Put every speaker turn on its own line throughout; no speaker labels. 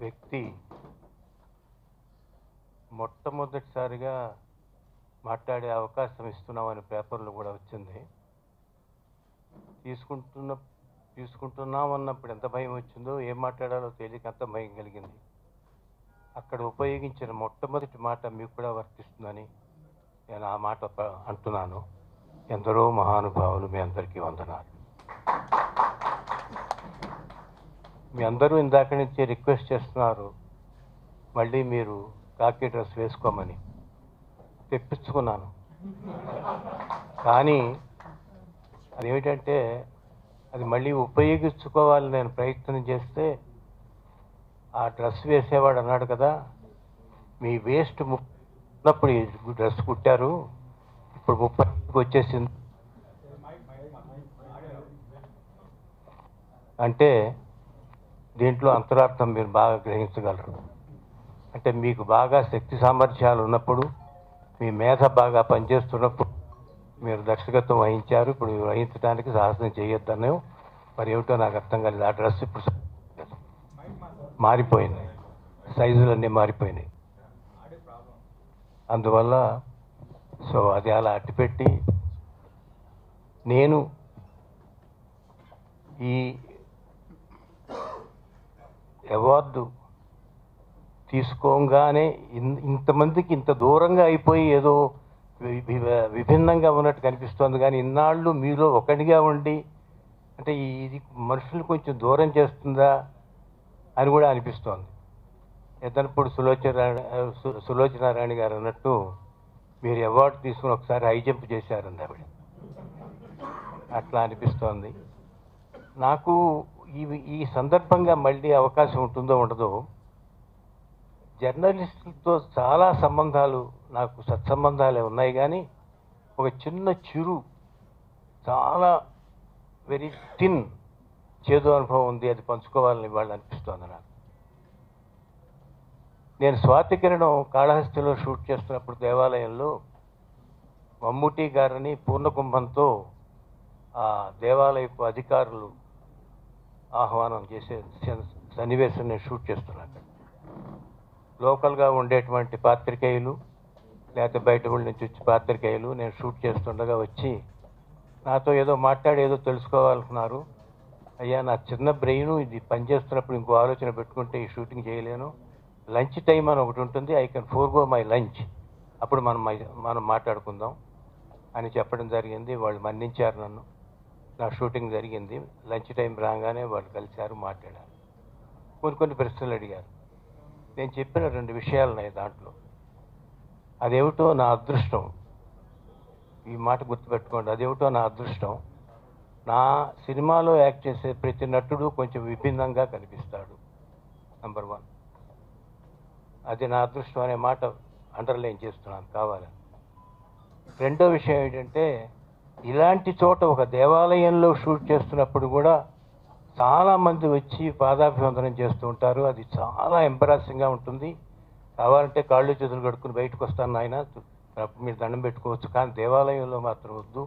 వ్యక్తి మొట్టమొదటిసారిగా మాట్లాడే అవకాశం ఇస్తున్నామని పేపర్లో కూడా వచ్చింది. తీసుకుంటున్నాం అన్నప్పుడు ఎంత భయం వచ్చిందో, ఏం మాట్లాడాలో తెలియక అంత భయం కలిగింది. అక్కడ ఉపయోగించిన మొట్టమొదటి మాట మీకు కూడా వర్తిస్తుందని నేను ఆ మాట అంటున్నాను. ఎందరో మహానుభావులు, మీ అందరికీ వందనాలు. మీ అందరూ ఇందాక నుంచి రిక్వెస్ట్ చేస్తున్నారు మళ్ళీ మీరు కాకి డ్రెస్ వేసుకోమని. తెప్పించుకున్నాను, కానీ అదేమిటంటే అది మళ్ళీ ఉపయోగించుకోవాలని నేను ప్రయత్నం చేస్తే ఆ డ్రెస్ వేసేవాడు అన్నాడు కదా, మీ వేస్ట్ ఉన్నప్పుడు ఈ డ్రెస్ కుట్టారు, ఇప్పుడు 30కి వచ్చేసింది అంటే దీంట్లో అంతరార్థం మీరు బాగా గ్రహించగలరు. అంటే మీకు బాగా శక్తి సామర్థ్యాలు ఉన్నప్పుడు, మీ మేధ బాగా పనిచేస్తున్నప్పుడు మీరు దర్శకత్వం వహించారు. ఇప్పుడు వహించడానికి సాహసం చేయొద్దనే మరి ఏమిటో నాకు అర్థం కాలేదు. ఆ డ్రెస్ ఇప్పుడు మారిపోయింది, సైజులన్నీ మారిపోయినాయి. అందువల్ల సో అది అలా అట్టిపెట్టి నేను ఈ అవార్డు తీసుకోగానే ఇంతమందికి ఇంత దూరంగా అయిపోయి ఏదో విభిన్నంగా ఉన్నట్టు కనిపిస్తోంది. కానీ ఇన్నాళ్ళు మీలో ఒకటిగా ఉండి అంటే ఇది మనుషులు కొంచెం దూరం చేస్తుందా అని కూడా అనిపిస్తోంది. ఎద్దనపూడి సులోచనారాణి గారు అన్నట్టు మీరు అవార్డు తీసుకుని ఒకసారి హై జంప్ చేశారండి ఆవిడ. అట్లా అనిపిస్తోంది నాకు. ఈ సందర్భంగా మళ్ళీ అవకాశం ఉంటుందో ఉండదో, జర్నలిస్టులతో చాలా సంబంధాలు నాకు సత్సంబంధాలే ఉన్నాయి, కానీ ఒక చిన్న చిరు చాలా వెరీ థిన్ చేదు అనుభవం ఉంది. అది పంచుకోవాలని వాళ్ళు అనిపిస్తోంది నాకు. నేను స్వాతి కిరణం కాళహస్తిలో షూట్ చేస్తున్నప్పుడు దేవాలయంలో మమ్ముటి గారిని పూర్ణకుంభంతో ఆ దేవాలయపు అధికారులు ఆహ్వానం చేసే సన్నివేశం నేను షూట్ చేస్తున్నాను. లోకల్గా ఉండేటువంటి పాత్రికేయులు లేకపోతే బయట ఊళ్ళ నుంచి వచ్చి పాత్రికేయులు నేను షూట్ చేస్తుండగా వచ్చి నాతో ఏదో మాట్లాడి ఏదో తెలుసుకోవాలనుకున్నారు. అయ్యా, నా చిన్న బ్రెయిన్ ఇది పనిచేస్తున్నప్పుడు ఇంకో ఆలోచన పెట్టుకుంటే ఈ షూటింగ్ చేయలేను. లంచ్ టైం అని ఒకటి ఉంటుంది, I can forgo my lunch, అప్పుడు మనం మాట్లాడుకుందాం అని చెప్పడం జరిగింది. వాళ్ళు మన్నించారు నన్ను. నా షూటింగ్ జరిగింది. లంచ్ టైం రాగానే వాళ్ళు కలిశారు, మాట్లాడారు, కొన్ని ప్రశ్నలు అడిగారు. నేను చెప్పిన 2 విషయాలు ఉన్నాయి దాంట్లో. అదేమిటో నా అదృష్టం, ఈ మాట గుర్తుపెట్టుకోండి, అదేమిటో నా అదృష్టం. నా సినిమాలో యాక్ట్ చేసే ప్రతి నటుడు కొంచెం విభిన్నంగా కనిపిస్తాడు, నంబర్ 1. అది నా అదృష్టం అనే మాట అండర్లైన్ చేస్తున్నాను కావాలని. రెండో విషయం ఏంటంటే, ఇలాంటి చోట ఒక దేవాలయంలో షూట్ చేస్తున్నప్పుడు కూడా చాలామంది వచ్చి పాదాభివందనం చేస్తూ ఉంటారు. అది చాలా ఎంబరాసింగ్గా ఉంటుంది. కావాలంటే కాళ్ళు చేతులు కడుక్కుని బయటకు వస్తాను నాయన, మీరు దండం పెట్టుకోవచ్చు, కానీ దేవాలయంలో మాత్రం వద్దు,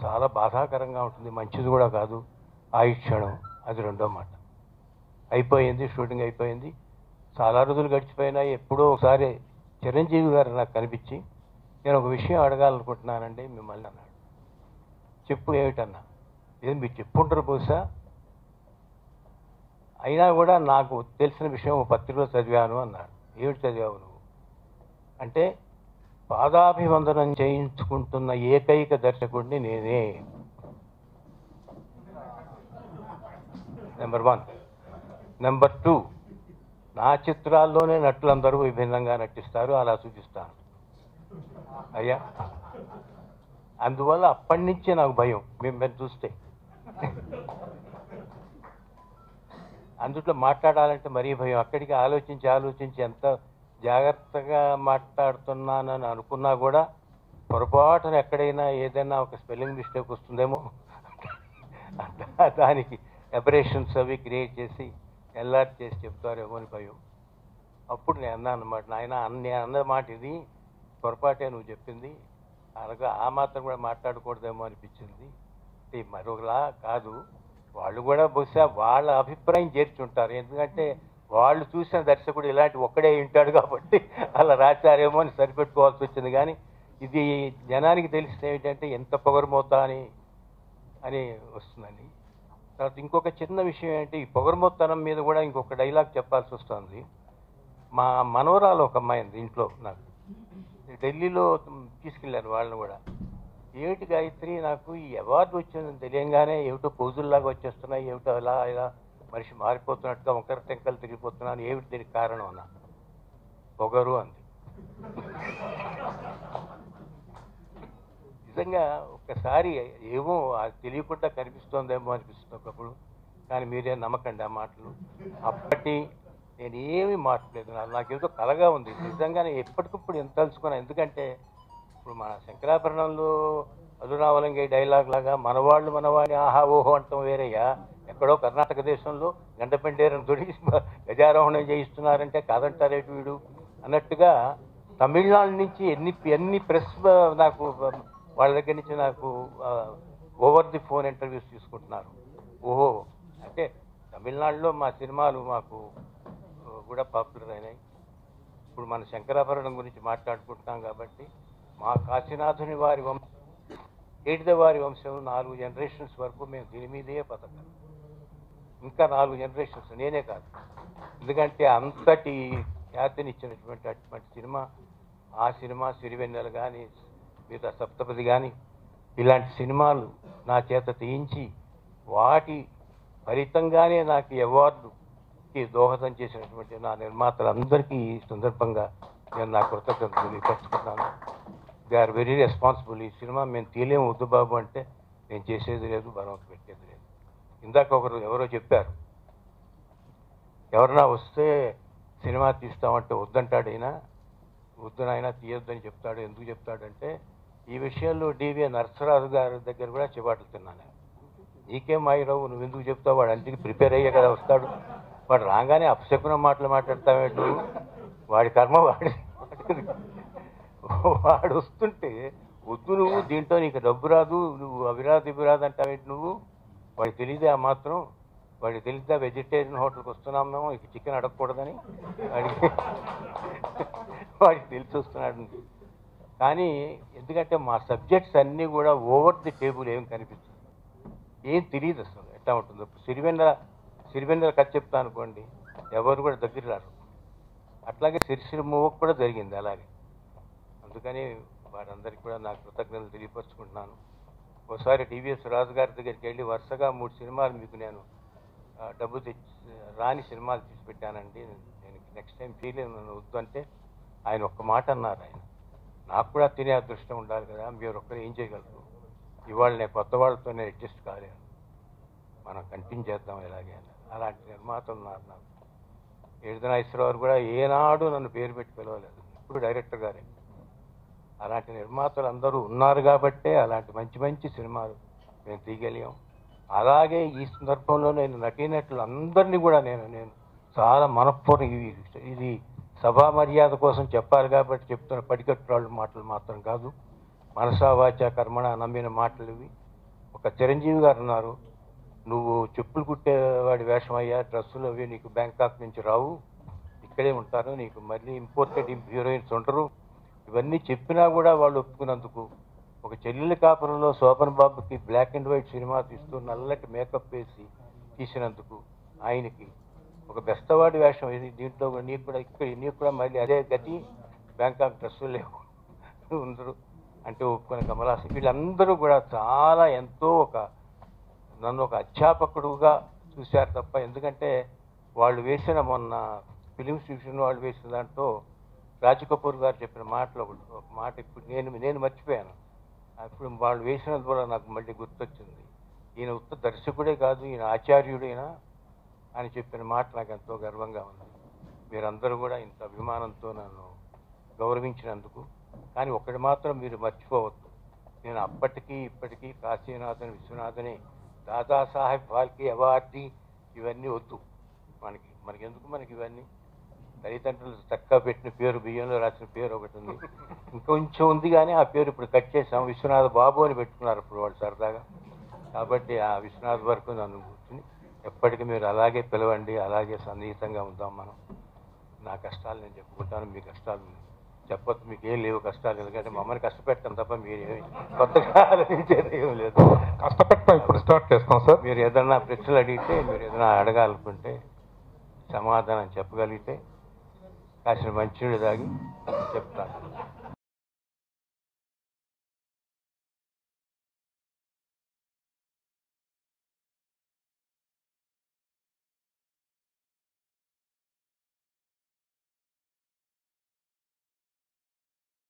చాలా బాధాకరంగా ఉంటుంది, మంచిది కూడా కాదు ఆయుక్షణం. అది రెండో మాట. అయిపోయింది, షూటింగ్ అయిపోయింది, చాలా రోజులు గడిచిపోయినాయి. ఎప్పుడో ఒకసారి చిరంజీవి గారు నాకు కనిపించి, నేను ఒక విషయం అడగాలనుకుంటున్నానండి మిమ్మల్ని అన్నాడు. చెప్పు, ఏమిటన్నా? ఏది మీరు చెప్పుంటారు బహుశా, అయినా కూడా నాకు తెలిసిన విషయం పత్రికలో చదివాను అన్నాడు. ఏమిటి చదివావు నువ్వు అంటే, పాదాభివందనం చేయించుకుంటున్న ఏకైక దర్శకుడిని నేనే, నెంబర్ 1. నెంబర్ 2, నా చిత్రాల్లోనే నటులందరూ విభిన్నంగా నటిస్తారు, అలా చూపిస్తాను అయ్యా. అందువల్ల అప్పటి నుంచే నాకు భయం మిమ్మల్ని చూస్తే. అందుట్లో మాట్లాడాలంటే మరీ భయం. అక్కడికి ఆలోచించి ఎంత జాగ్రత్తగా మాట్లాడుతున్నానని అనుకున్నా కూడా పొరపాటున ఎక్కడైనా ఏదైనా ఒక స్పెల్లింగ్ మిస్టేక్ వస్తుందేమో, దానికి ఎబరేషన్స్ అవి క్రియేట్ చేసి ఎల్ఆర్ చేసి చెప్తారేమో అని భయం. అప్పుడు నేను అన్నాను అన్నమాట, నాయన నేను అన్న మాట ఇది పొరపాటే నువ్వు చెప్పింది, అనగా ఆ మాత్రం కూడా మాట్లాడకూడదేమో అనిపించింది. మరొకలా కాదు, వాళ్ళు కూడా బహుశా వాళ్ళ అభిప్రాయం చేర్చుంటారు. ఎందుకంటే వాళ్ళు చూసిన దర్శకుడు ఇలాంటి ఒక్కడే వింటాడు కాబట్టి అలా రాశారేమో అని సరిపెట్టుకోవాల్సి వచ్చింది. కానీ ఇది జనానికి తెలిసిన ఏంటంటే ఎంత పొగరుమోత అని వస్తుందని. తర్వాత ఇంకొక చిన్న విషయం ఏంటి, ఈ పొగరుమోతనం మీద కూడా ఇంకొక డైలాగ్ చెప్పాల్సి వస్తుంది. మా మనవరాలు ఒక అమ్మాయి ఉంది ఇంట్లో, నాకు ఢిల్లీలో తీసుకెళ్ళాను వాళ్ళని కూడా. ఏమిటి గాయత్రి, నాకు ఈ అవార్డు వచ్చిందని తెలియంగానే ఏమిటో పోజుల్లాగా వచ్చేస్తున్నాయి, ఏమిటో ఇలా ఇలా మనిషి మారిపోతున్నట్టుగా ఒకరి టెంకలు తిరిగిపోతున్నాను, ఏమిటి దీనికి కారణం అన్న. పొగరు అంది. నిజంగా ఒక్కసారి ఏమో అది తెలియకుండా కనిపిస్తోందేమో అనిపిస్తుంది ఒకప్పుడు, కానీ మీరేం నమ్మకండి ఆ మాటలు. అప్పటి నేను ఏమీ మాట్లాడలేదు, నాకేదో కలగా ఉంది నిజంగానే. ఎప్పటికప్పుడు ఎంత తలుచుకున్నా, ఎందుకంటే ఇప్పుడు మన శంకరాభరణంలో అదురావలంగే డైలాగ్ లాగా మనవాళ్ళు మనవాడి ఆహా ఓహో అంటాం వేరయ్యా. ఎక్కడో కర్ణాటక దేశంలో గండపెండేరని తొడిగి గజారోహణం చేయిస్తున్నారంటే కాదంటారేటు వీడు అన్నట్టుగా తమిళనాడు నుంచి ఎన్ని ప్రెస్ నాకు వాళ్ళ దగ్గర నుంచి నాకు ఓవర్ ది ఫోన్ ఇంటర్వ్యూస్ తీసుకుంటున్నారు. ఓహో అంటే తమిళనాడులో మా సినిమాలు మాకు కూడా పాపులర్ అయినాయి. ఇప్పుడు మన శంకరాభరణం గురించి మాట్లాడుకుంటున్నాం కాబట్టి మా కాశీనాథుని వారి వంశం, ఏడిద వారి వంశం 4 జనరేషన్స్ వరకు మేము దీని మీదే బతకాలి. ఇంకా 4 జనరేషన్స్ నేనే కాదు, ఎందుకంటే అంతటి ఖ్యాతినిచ్చినటువంటి అటువంటి సినిమా. ఆ సినిమా సిరివెన్నెల కానీ మిగతా సప్తపది కానీ ఇలాంటి సినిమాలు నా చేత తీయించి వాటి ఫలితంగానే నాకు అవార్డుకి దోహదం చేసినటువంటి నా నిర్మాతలందరికీ ఈ సందర్భంగా నేను నా కృతజ్ఞతలు తెలియపరుచుకున్నాను. They are very responsible. ఈ సినిమా మేము తీయలేము వద్దు బాబు అంటే నేను చేసేది లేదు, బలవంత పెట్టేది లేదు. ఇందాక ఎవరో చెప్పారు, ఎవరన్నా వస్తే సినిమా తీస్తామంటే వద్దంటాడైనా, వద్దునైనా తీయొద్దని చెప్తాడు. ఎందుకు చెప్తాడంటే ఈ విషయంలో డివి నరసరాజు గారి దగ్గర కూడా చివాట్లు తిన్నాను. నీకేం మాయిరావు, నువ్వు ఎందుకు చెప్తావు, వాడు అంటికి ప్రిపేర్ అయ్యే కదా వస్తాడు, వాడు రాగానే అపశకునం మాటలు మాట్లాడతావేంటి, వాడి కర్మ వాడు వస్తుంటే వద్దు నువ్వు దీంట్లో నీకు డబ్బు రాదు, నువ్వు అవిరాదు ఇవిరాదు అంటావేంటి నువ్వు, వాడికి తెలియదే ఆ మాత్రం, వాడికి తెలియదా వెజిటేరియన్ హోటల్కి వస్తున్నాం మేము ఇక చికెన్ అడగకూడదని, వాడికి తెలిసి వస్తున్నాడు. కానీ ఎందుకంటే మా సబ్జెక్ట్స్ అన్నీ కూడా ఓవర్ ది టేబుల్ ఏం కనిపిస్తుంది, ఏం తెలియదు అసలు ఎట్లా ఉంటుందో. సిరివెన్నెల కథ చెప్తా అనుకోండి, ఎవరు కూడా దగ్గర రారు. అట్లాగే సిరిసిరి మూవకు కూడా జరిగింది అలాగే. అందుకని వారందరికీ కూడా నా కృతజ్ఞతలు తెలియపరుచుకుంటున్నాను. ఒకసారి టీవీఎస్ రాజు గారి దగ్గరికి వెళ్ళి వరుసగా 3 సినిమాలు మీకు నేను డబ్బు తెచ్చి రాని సినిమాలు తీసి పెట్టానండి, నేను నెక్స్ట్ టైం ఫీల్ నన్ను వద్దు అంటే ఆయన ఒక్క మాట అన్నారు. ఆయన నాకు కూడా తినే అదృష్టం ఉండాలి కదా, మీరు ఒక్కరు ఏం చేయగలరు, ఇవాళ నేను కొత్త వాళ్ళతో నేను అడ్జస్ట్ కాలేను, మనం కంటిన్యూ చేద్దాం ఇలాగే. అలాంటి నిర్మాతలు ఉన్నారు నాకు. ఏడుదనాశ్వరరావు కూడా ఏనాడు నన్ను పేరు పెట్టి పిలవలేదు, ఇప్పుడు డైరెక్టర్ గారే. అలాంటి నిర్మాతలు అందరూ ఉన్నారు కాబట్టే అలాంటి మంచి మంచి సినిమాలు మేము తీయగలిగాం. అలాగే ఈ సందర్భంలో నేను నటీనటులు అందరినీ కూడా నేను చాలా మనఃపూర్వక, ఇది సభా మర్యాద కోసం చెప్పాలి కాబట్టి చెప్తున్న పడికట్టురాళ్ళు మాటలు మాత్రం కాదు, మనసా వాచా కర్మణ నమ్మిన మాటలు ఇవి. ఒక చిరంజీవి గారు ఉన్నారు, నువ్వు చెప్పులు కుట్టేవాడి వేషం అయ్యా, డ్రెస్సులు అవి నీకు బ్యాంకాక్ నుంచి రావు, ఇక్కడే ఉంటారు, నీకు మళ్ళీ ఇంపోర్టెడ్ హీరోయిన్స్ ఉండరు, ఇవన్నీ చెప్పినా కూడా వాళ్ళు ఒప్పుకున్నందుకు. ఒక చెల్లెలి కాపురంలో శోభన్ బాబుకి బ్లాక్ అండ్ వైట్ సినిమా తీస్తూ నల్లటి మేకప్ వేసి తీసినందుకు ఆయనకి ఒక బెస్తవాడి వేషం ఇది, దీంట్లో నీకు కూడా మళ్ళీ అదే గతి, బ్యాంకాక్ డ్రెస్సులు లేవు ఉండరు అంటే ఒప్పుకునే కమలాసన్. వీళ్ళందరూ కూడా చాలా ఎంతో నన్ను ఒక అధ్యాపకుడుగా చూశారు తప్ప, ఎందుకంటే వాళ్ళు వేసిన మొన్న ఫిలిమ్స్ డివిజన్ వాళ్ళు వేసిన దాంట్లో రాజ్ కపూర్ గారు చెప్పిన మాటలో ఒక మాట ఇప్పుడు నేను మర్చిపోయాను. ఇప్పుడు వాళ్ళు వేసినందు కూడా నాకు మళ్ళీ గుర్తొచ్చింది. ఈయన ఉత్త దర్శకుడే కాదు, ఈయన ఆచార్యుడైనా అని చెప్పిన మాట నాకు ఎంతో గర్వంగా ఉంది. మీరందరూ కూడా ఇంత అభిమానంతో నన్ను గౌరవించినందుకు. కానీ ఒకటి మాత్రం మీరు మర్చిపోవద్దు, నేను అప్పటికీ ఇప్పటికీ కాశీనాథన్ విశ్వనాథనే, దాదాసాహెబ్ ఫాల్కే అవార్డు ఇవన్నీ వద్దు మనకి ఎందుకు, మనకి ఇవన్నీ తల్లిదండ్రులు చక్కగా పెట్టిన పేరు, బియ్యంలో రాసిన పేరు ఒకటి ఉంది, ఇంకొంచెం ఉంది కానీ ఆ పేరు ఇప్పుడు కట్ చేసాం, విశ్వనాథ బాబు అని పెట్టుకున్నారు ఇప్పుడు వాళ్ళు సరదాగా. కాబట్టి ఆ విశ్వనాథ్ వరకు నన్ను కూర్చుని ఎప్పటికీ మీరు అలాగే పిలవండి, అలాగే సన్నిహితంగా ఉందాం మనం. నా కష్టాలు నేను చెప్పుకుంటాను, మీ కష్టాలు చెప్పొచ్చు. మీకు ఏం లేవు కష్టాలు, ఎందుకంటే మమ్మల్ని కష్టపెట్టడం తప్ప మీరేమి కొత్తగా ఆలోచించేది ఏం లేదు.
కష్టపెట్టడం ఇప్పుడు స్టార్ట్ చేస్తాం సార్.
మీరు ఏదన్నా ప్రశ్నలు అడిగితే, మీరు ఏదైనా అడగాలనుకుంటే, సమాధానం చెప్పగలిగితే కాసిన మంచినీళ్ళు తాగి చెప్తాను.